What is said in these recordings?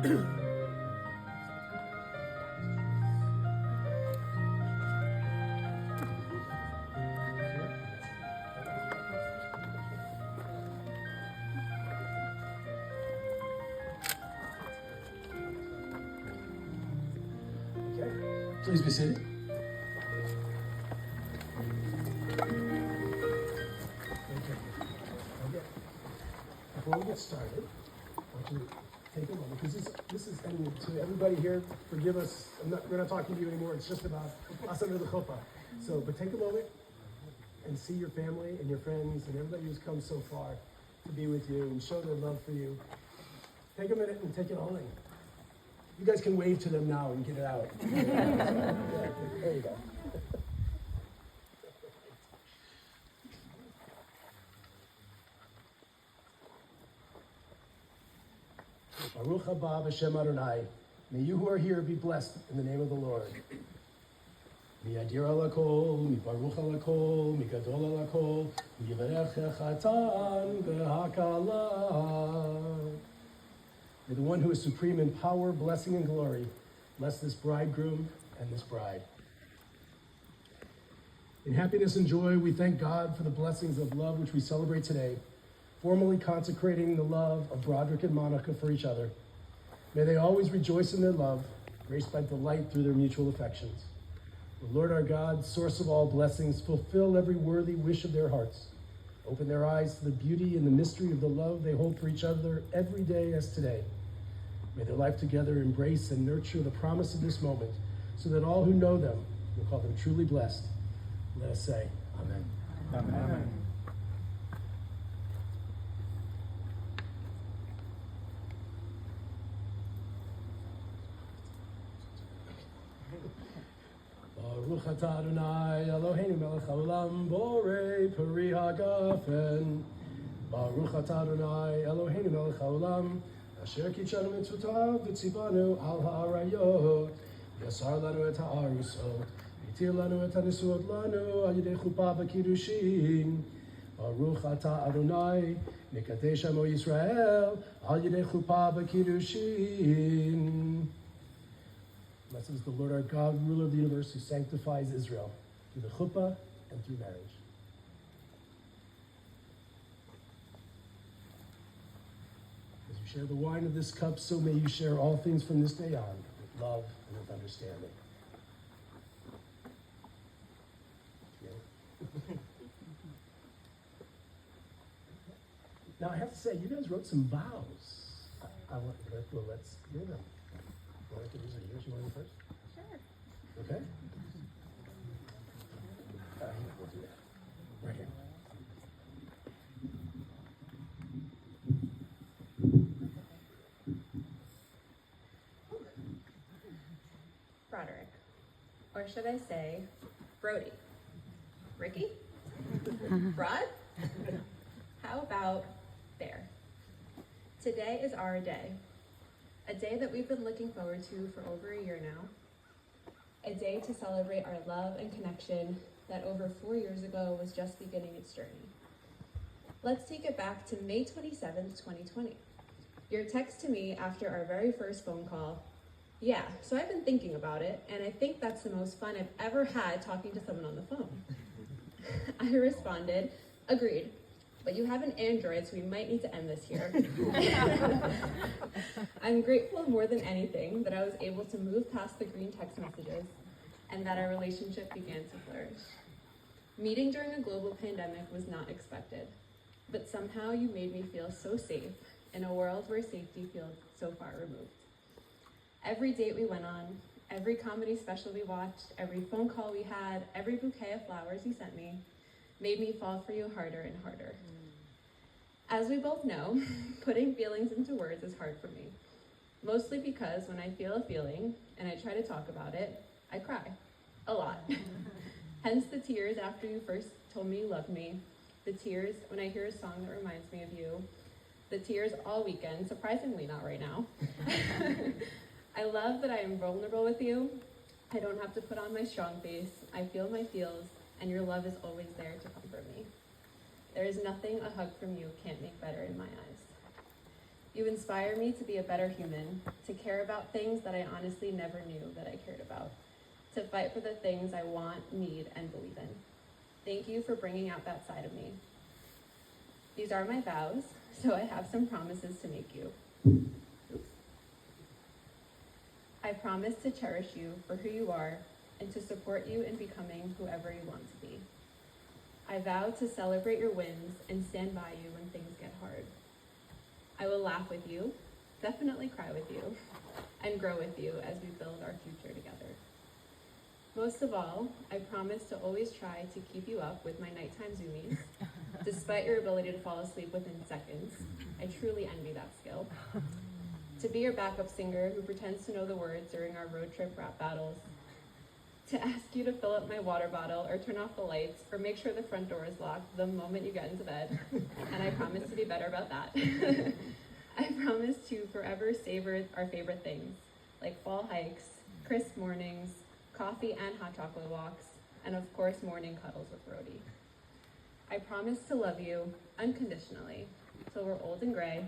Please be seated. Okay. Before we get started, I want you to take a moment, because this is, and to everybody here, forgive us, we're not talking to you anymore, it's just about us under the chuppah. So, but take a moment and see your family and your friends and everybody who's come so far to be with you and show their love for you. Take a minute and take it all in. You guys can wave to them now and get it out. There you go. Baruch haba b'shem Adonai. May you who are here be blessed in the name of the Lord. Mi'adir ala kol, mi'baruch ala kol, mi'gadol ala kol, mi'yivarech hatan v'hakala. May the one who is supreme in power, blessing, and glory bless this bridegroom and this bride. In happiness and joy, we thank God for the blessings of love which we celebrate today, formally consecrating the love of Broderick and Monica for each other. May they always rejoice in their love, graced by delight through their mutual affections. The Lord our God, source of all blessings, fulfill every worthy wish of their hearts. Open their eyes to the beauty and the mystery of the love they hold for each other every day as today. May their life together embrace and nurture the promise of this moment, so that all who know them will call them truly blessed. Let us say, Amen. Amen. Baruch atah Adonai Eloheinu melech haolam borei peri hagafen. Baruch atah Adonai Eloheinu melech haolam asher kitshanu mitzvotav v'tzivanu al ha'arayot yasar lanu et ha'arusot v'yitir lanu et hanisuot lanu al yidei chuppah v'kiddushin. Baruch atah Adonai mekadesh amo Yisrael al yidei chuppah v'kiddushin. Blessed is the Lord our God, ruler of the universe, who sanctifies Israel through the chuppah and through marriage. As you share the wine of this cup, so may you share all things from this day on with love and with understanding. Now, I have to say, you guys wrote some vows. Let's hear them. You want to do yours? You want to go first? Sure. Okay. We'll do that. Right here. Broderick. Or should I say, Brody? Ricky? Rod? How about Bear? Today is our day. A day that we've been looking forward to for over a year now. A day to celebrate our love and connection that over 4 years ago was just beginning its journey. Let's take it back to May 27th, 2020. Your text to me after our very first phone call. Yeah, so I've been thinking about it, and I think that's the most fun I've ever had talking to someone on the phone. I responded, agreed. But you have an Android, so we might need to end this here. I'm grateful more than anything that I was able to move past the green text messages and that our relationship began to flourish. Meeting during a global pandemic was not expected, but somehow you made me feel so safe in a world where safety feels so far removed. Every date we went on, every comedy special we watched, every phone call we had, every bouquet of flowers you sent me, made me fall for you harder and harder. As we both know, putting feelings into words is hard for me, mostly because when I feel a feeling and I try to talk about it, I cry, a lot. Hence the tears after you first told me you loved me, the tears when I hear a song that reminds me of you, the tears all weekend, surprisingly not right now. I love that I am vulnerable with you. I don't have to put on my strong face. I feel my feels, and your love is always there to comfort me. There is nothing a hug from you can't make better in my eyes. You inspire me to be a better human, to care about things that I honestly never knew that I cared about, to fight for the things I want, need, and believe in. Thank you for bringing out that side of me. These are my vows, so I have some promises to make you. Oops. I promise to cherish you for who you are and to support you in becoming whoever you want to be. I vow to celebrate your wins and stand by you when things get hard. I will laugh with you, definitely cry with you, and grow with you as we build our future together. Most of all, I promise to always try to keep you up with my nighttime zoomies, despite your ability to fall asleep within seconds. I truly envy that skill. To be your backup singer who pretends to know the words during our road trip rap battles. To ask you to fill up my water bottle or turn off the lights or make sure the front door is locked the moment you get into bed. And I promise to be better about that. I promise to forever savor our favorite things, like fall hikes, crisp mornings, coffee and hot chocolate walks, and of course morning cuddles with Brody. I promise to love you unconditionally till we're old and gray,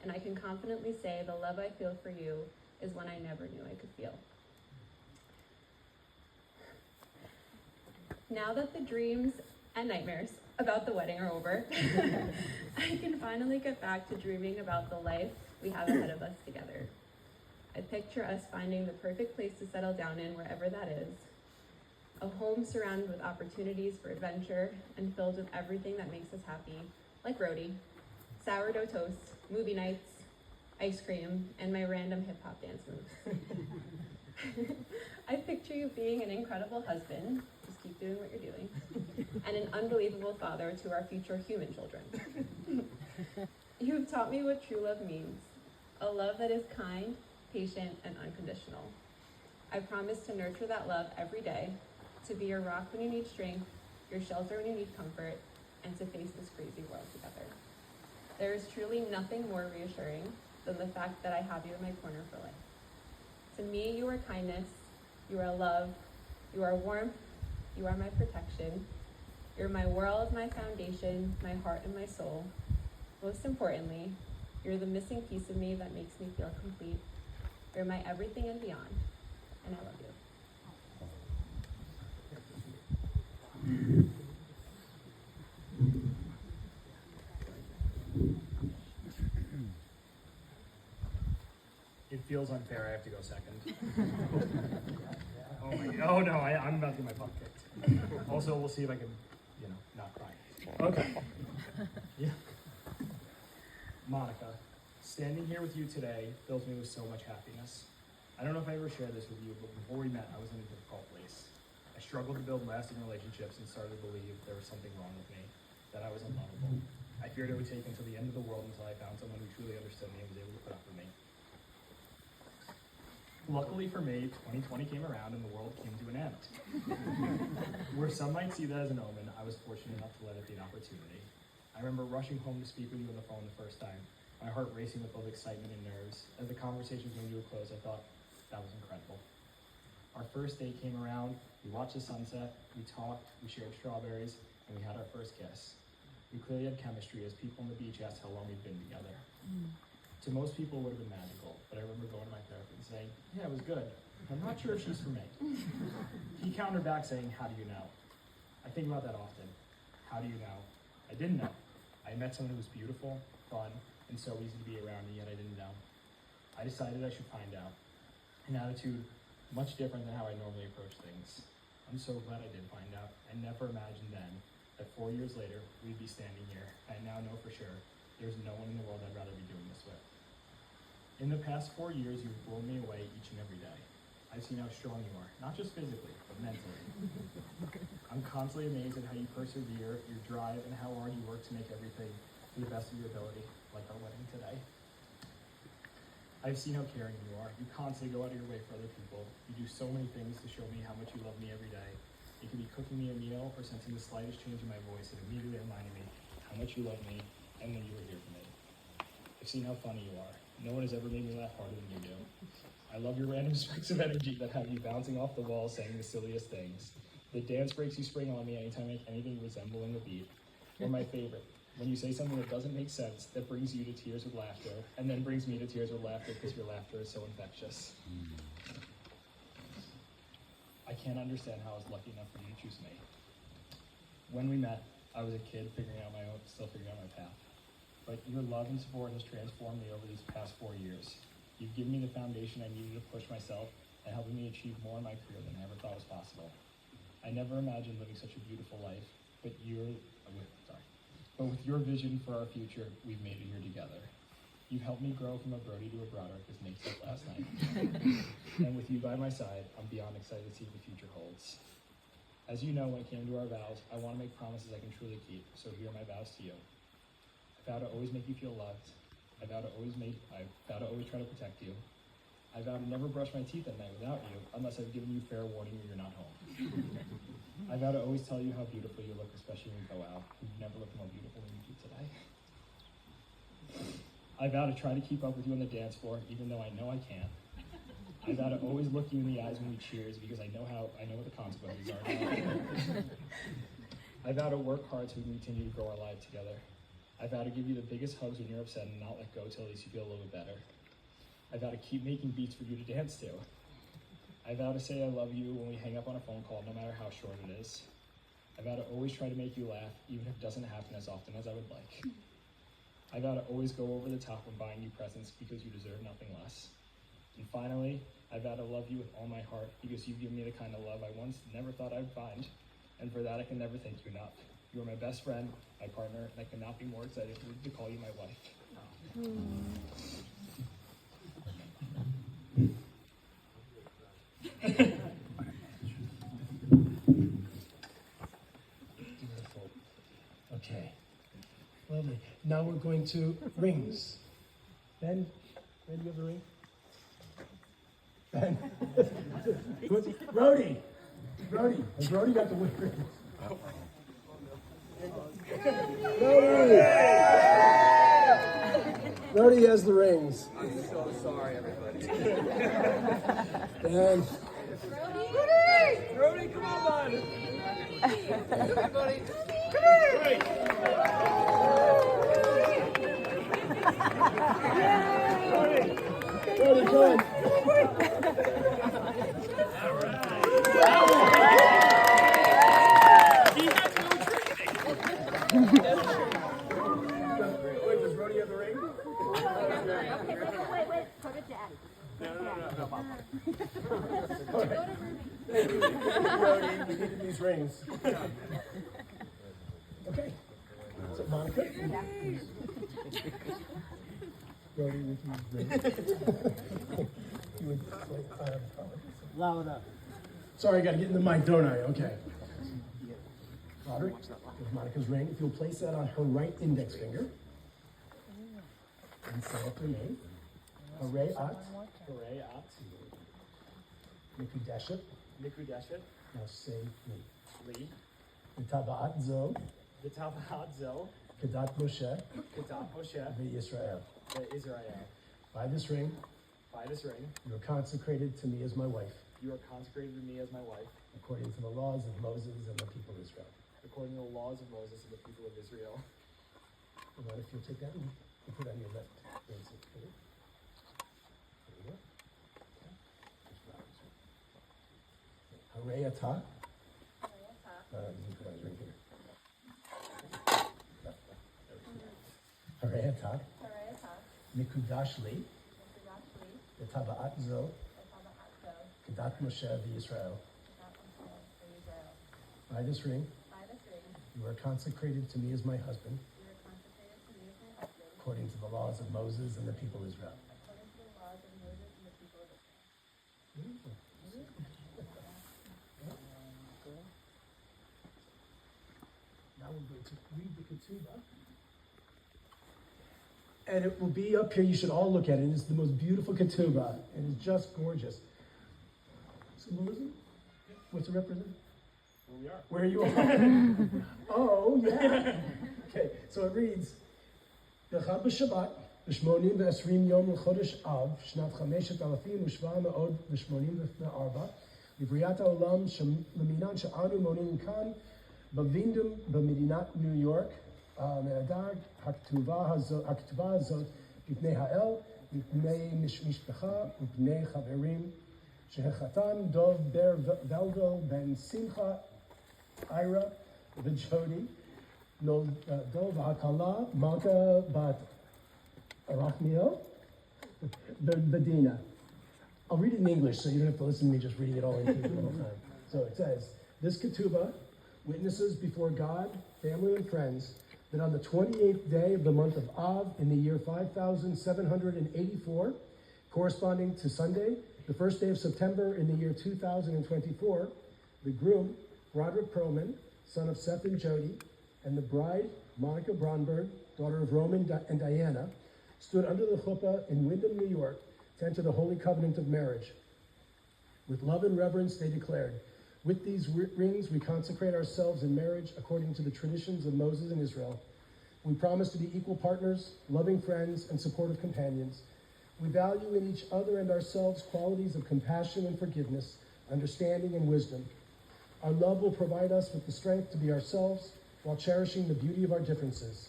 and I can confidently say the love I feel for you is one I never knew I could feel. Now that the dreams and nightmares about the wedding are over, I can finally get back to dreaming about the life we have ahead of us together. I picture us finding the perfect place to settle down in wherever that is. A home surrounded with opportunities for adventure and filled with everything that makes us happy, like roadie, sourdough toast, movie nights, ice cream, and my random hip-hop dance moves. I picture you being an incredible husband, just keep doing what you're doing, and an unbelievable father to our future human children. You have taught me what true love means, a love that is kind, patient, and unconditional. I promise to nurture that love every day, to be your rock when you need strength, your shelter when you need comfort, and to face this crazy world together. There is truly nothing more reassuring than the fact that I have you in my corner for life. To me, you are kindness, you are love, you are warmth, you are my protection, you're my world, my foundation, my heart, and my soul. Most importantly, you're the missing piece of me that makes me feel complete. You're my everything and beyond, and I love you. It feels unfair, I have to go second. Oh no, I'm about to get my butt kicked. Also, we'll see if I can, not cry. Okay. Yeah. Monica, standing here with you today fills me with so much happiness. I don't know if I ever shared this with you, but before we met, I was in a difficult place. I struggled to build lasting relationships and started to believe there was something wrong with me, that I was unlovable. I feared it would take until the end of the world until I found someone who truly understood me and was able to put up with me. Luckily for me, 2020 came around and the world came to an end. Where some might see that as an omen, I was fortunate enough to let it be an opportunity. I remember rushing home to speak with you on the phone the first time, my heart racing with both excitement and nerves. As the conversation came to a close, I thought, that was incredible. Our first date came around, we watched the sunset, we talked, we shared strawberries, and we had our first kiss. We clearly had chemistry as people on the beach asked how long we'd been together. To most people, it would have been magical, but I remember going to my therapist and saying, yeah, it was good. I'm not sure if she's for me. He countered back saying, how do you know? I think about that often. How do you know? I didn't know. I met someone who was beautiful, fun, and so easy to be around, and yet I didn't know. I decided I should find out. An attitude much different than how I normally approach things. I'm so glad I did find out. I never imagined then that 4 years later, we'd be standing here. I now know for sure there's no one in the world I'd rather be doing this with. In the past 4 years, you've blown me away each and every day. I've seen how strong you are, not just physically, but mentally. I'm constantly amazed at how you persevere, your drive, and how hard you work to make everything to the best of your ability, like our wedding today. I've seen how caring you are. You constantly go out of your way for other people. You do so many things to show me how much you love me every day. It could be cooking me a meal or sensing the slightest change in my voice and immediately reminding me how much you love me and that you were here for me. I've seen how funny you are. No one has ever made me laugh harder than you do. I love your random spikes of energy that have you bouncing off the wall saying the silliest things. The dance breaks you spring on me anytime I make anything resembling a beat. Or my favorite, When you say something that doesn't make sense, that brings you to tears with laughter, and then brings me to tears with laughter because your laughter is so infectious. I can't understand how I was lucky enough for you to choose me. When we met, I was a kid still figuring out my path. But your love and support has transformed me over these past 4 years. You've given me the foundation I needed to push myself and helping me achieve more in my career than I ever thought was possible. I never imagined living such a beautiful life, but with your vision for our future, we've made it here together. You've helped me grow from a Brody to a Broderick, as Nate said last night. And with you by my side, I'm beyond excited to see what the future holds. As you know, when it came to our vows, I want to make promises I can truly keep, so here are my vows to you. I vow to always make you feel loved. I vow to always try to protect you. I vow to never brush my teeth at night without you, unless I've given you fair warning when you're not home. I vow to always tell you how beautiful you look, especially when we go out. You've never looked more beautiful than you do today. I vow to try to keep up with you on the dance floor, even though I know I can't. I vow to always look you in the eyes when we cheers, because I know what the consequences are. I vow to work hard so we can continue to grow our lives together. I vow to give you the biggest hugs when you're upset and not let go till at least you feel a little bit better. I vow to keep making beats for you to dance to. I vow to say I love you when we hang up on a phone call, no matter how short it is. I vow to always try to make you laugh, even if it doesn't happen as often as I would like. I vow to always go over the top when buying you presents because you deserve nothing less. And finally, I vow to love you with all my heart because you've given me the kind of love I once never thought I'd find. And for that, I can never thank you enough. You are my best friend, my partner, and I could not be more excited to call you my wife. Beautiful. Okay. Lovely. Now we're going to rings. Ben, do you have a ring? Ben? Brody! Has Brody got the ring? Brody has the rings. I'm so sorry, everybody. And Brody, come on, bud. Everybody. Brody, come on. Wait, does Brody have the ring? Wait, put it down. Brody, we needed these rings. Okay. So, Monica? Brody, with these rings. You would like, loud up. Sorry, I gotta get in the mic, don't I? Okay. Roderick, with Monica's ring. If you'll place that on her right index finger. And say up her name. Hooray at. Hooray at Mikudeshet. Mikudeshet Now say me. Lee, V'tabaat zo. V'tabaat zo, Kedat Moshe. Kedat Moshe, V'Yisrael. Israel. By this ring, By this ring, you are consecrated to me as my wife, you are consecrated to me as my wife, according to the laws of Moses and the people of Israel. according to the laws of Moses and the people of Israel. And what if you'll take that and you put it on your left hand side? There you go. Hooray atah. You put on his ring here. Hooray atah. Mikudash li. V'tabaat zo. Kedat Moshe v'Yisrael. By this ring, you are consecrated to me as my husband, according to the laws of Moses and the people of Israel. Now we're going to read the ketubah. And it will be up here. You should all look at it. It's the most beautiful ketubah. And it's just gorgeous. Symbolism? What's it represent? Here we are. Where you are. Oh, yeah. Okay, so it reads, B'chad b'Shabbat, b'shmonim v'esrim yom l'chodesh av, shnat chameshet alafim u'shva me'od v'shmonim v'arba, Livriat ha'olam leminan she'anu monin kan, b'vindum b'medinat New York, מהדג, הכתובה הזאת, בפני האל, בפני משפחה ובפני חברים, שהחתן דוב בר ולדו בן שמחה איירה וג'ודי, נולדו והכלה מלכה בת Arachmiel Bedina. I'll read it in English so you don't have to listen to me just reading it all in Hebrew the whole time. So it says, this ketubah witnesses before God, family, and friends that on the 28th day of the month of Av in the year 5784, corresponding to Sunday, the first day of September in the year 2024, the groom, Roderick Perlman, son of Seth and Jody, and the bride, Monica Bronberg, daughter of Roman and Diana, stood under the chuppah in Windham, New York, to enter the holy covenant of marriage. With love and reverence, they declared, with these rings we consecrate ourselves in marriage according to the traditions of Moses and Israel. We promise to be equal partners, loving friends, and supportive companions. We value in each other and ourselves qualities of compassion and forgiveness, understanding and wisdom. Our love will provide us with the strength to be ourselves while cherishing the beauty of our differences.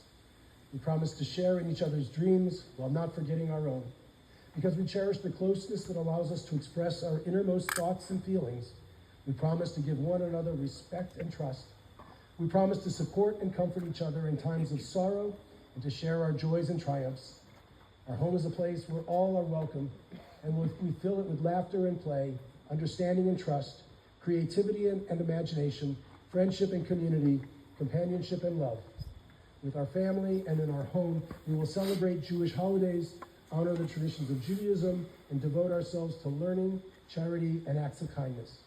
We promise to share in each other's dreams while not forgetting our own. Because we cherish the closeness that allows us to express our innermost thoughts and feelings, we promise to give one another respect and trust. We promise to support and comfort each other in times of sorrow and to share our joys and triumphs. Our home is a place where all are welcome, and we fill it with laughter and play, understanding and trust, creativity and imagination, friendship and community, companionship and love. With our family and in our home, we will celebrate Jewish holidays, honor the traditions of Judaism, and devote ourselves to learning, charity, and acts of kindness.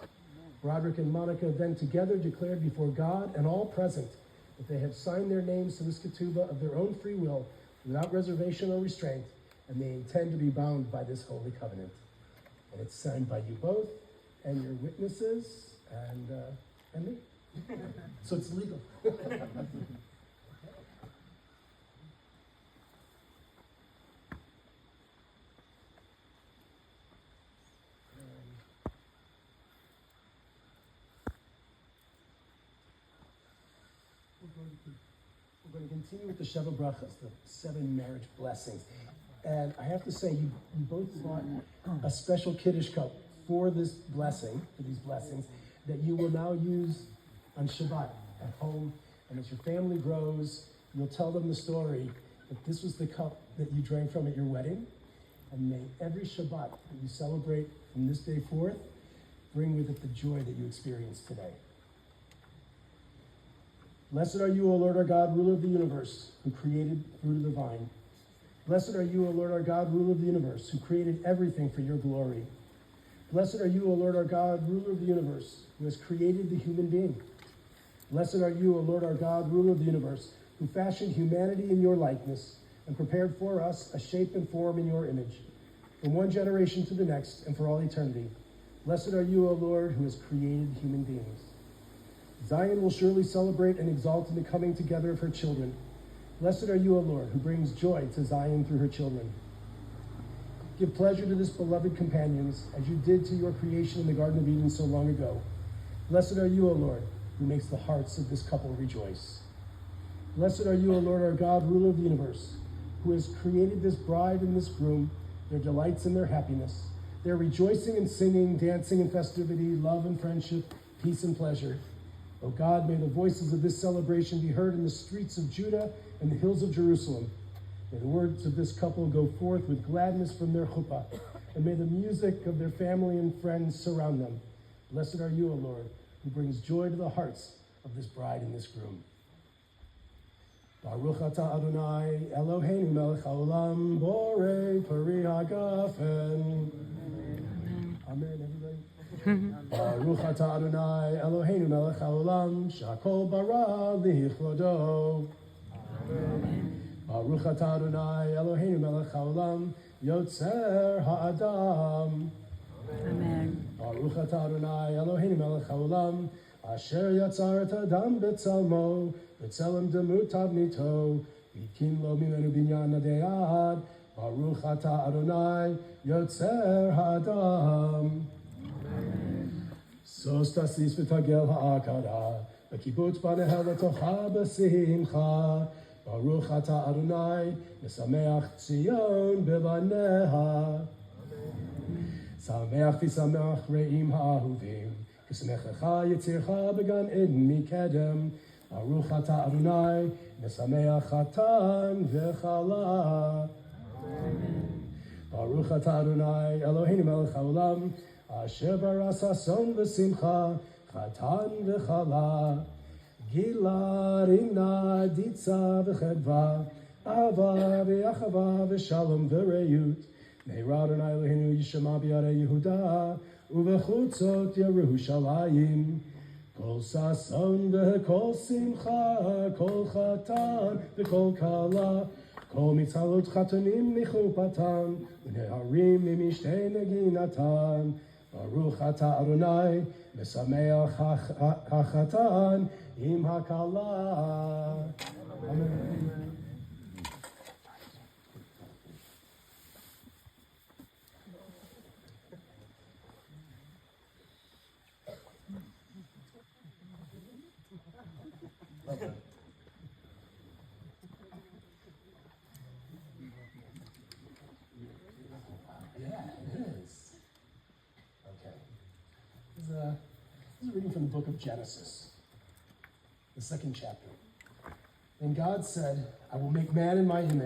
Roderick and Monica then together declared before God and all present that they have signed their names to this ketubah of their own free will, without reservation or restraint, and they intend to be bound by this holy covenant. And it's signed by you both and your witnesses and me. So it's legal. We're going to continue with the Sheva Brachas, the 7 marriage blessings. And I have to say, you both brought a special Kiddush cup for this blessing, for these blessings, that you will now use on Shabbat at home. And as your family grows, you'll tell them the story that this was the cup that you drank from at your wedding. And may every Shabbat that you celebrate from this day forth bring with it the joy that you experienced today. Blessed are you, O Lord our God, ruler of the universe, who created fruit of the vine. Blessed are you, O Lord our God, ruler of the universe, who created everything for your glory. Blessed are you, O Lord our God, ruler of the universe, who has created the human being. Blessed are you, O Lord our God, ruler of the universe, who fashioned humanity in your likeness and prepared for us a shape and form in your image, from one generation to the next and for all eternity. Blessed are you, O Lord, who has created human beings. Zion will surely celebrate and exalt in the coming together of her children. Blessed are you, O Lord, who brings joy to Zion through her children. Give pleasure to this beloved companions, as you did to your creation in the Garden of Eden so long ago. Blessed are you, O Lord, who makes the hearts of this couple rejoice. Blessed are you, O Lord, our God, ruler of the universe, who has created this bride and this groom, their delights and their happiness, their rejoicing and singing, dancing and festivity, love and friendship, peace and pleasure. O God, may the voices of this celebration be heard in the streets of Judah and the hills of Jerusalem. May the words of this couple go forth with gladness from their chuppah, and may the music of their family and friends surround them. Blessed are you, O Lord, who brings joy to the hearts of this bride and this groom. Baruch atah Adonai, Eloheinu melech haolam, borei peri hagafen. Amen, everybody. Baruch atah Adonai, Eloheinu melech haolam, shakol bara lichlodo. Amen. Baruch atah Adonai, Eloheinu melech haolam, yotzer ha'adam. Amen. Baruch atah Adonai, Eloheinu melech haolam, asher yatzar et adam b'tzalmo, b'tzelem demut tavnito, v'kin lo mimenu binyan adead. Baruch atah Adonai, yotzer ha'adam. Sos tasis v'tagel ha'akara, v'kibutz b'nehel v'tocha b'simcha, Baruch atah Adonai, mesameach Tzion bevaneha. Sameach tisameach re'im ha'ahuvim, kismechecha yitzircha began eden mikedem. Baruch atah Adonai, mesameach chatan v'chala. Baruch atah Adonai, Eloheinu melech haolam, asher bara sason v'simcha, chatan v'chala. Gilad imna ditza v'chedva, ahava v'achava v'shalom v'reyut. Me'ira Adonai Eloheinu yishama b'yarei Yehuda, u'v'chutzot Yerushalayim. Kol sason v'kol simcha, kol chatan v'kol kala, kol mitzalot chatonim michupatan, v'neharim mimishtei neginatan. Baruch atah Adonai, mesameach hachatan im hakala. Amen. Love that. Yeah, it is. Okay. This is a reading from the book of Genesis, the second chapter. And God said, I will make man in my image.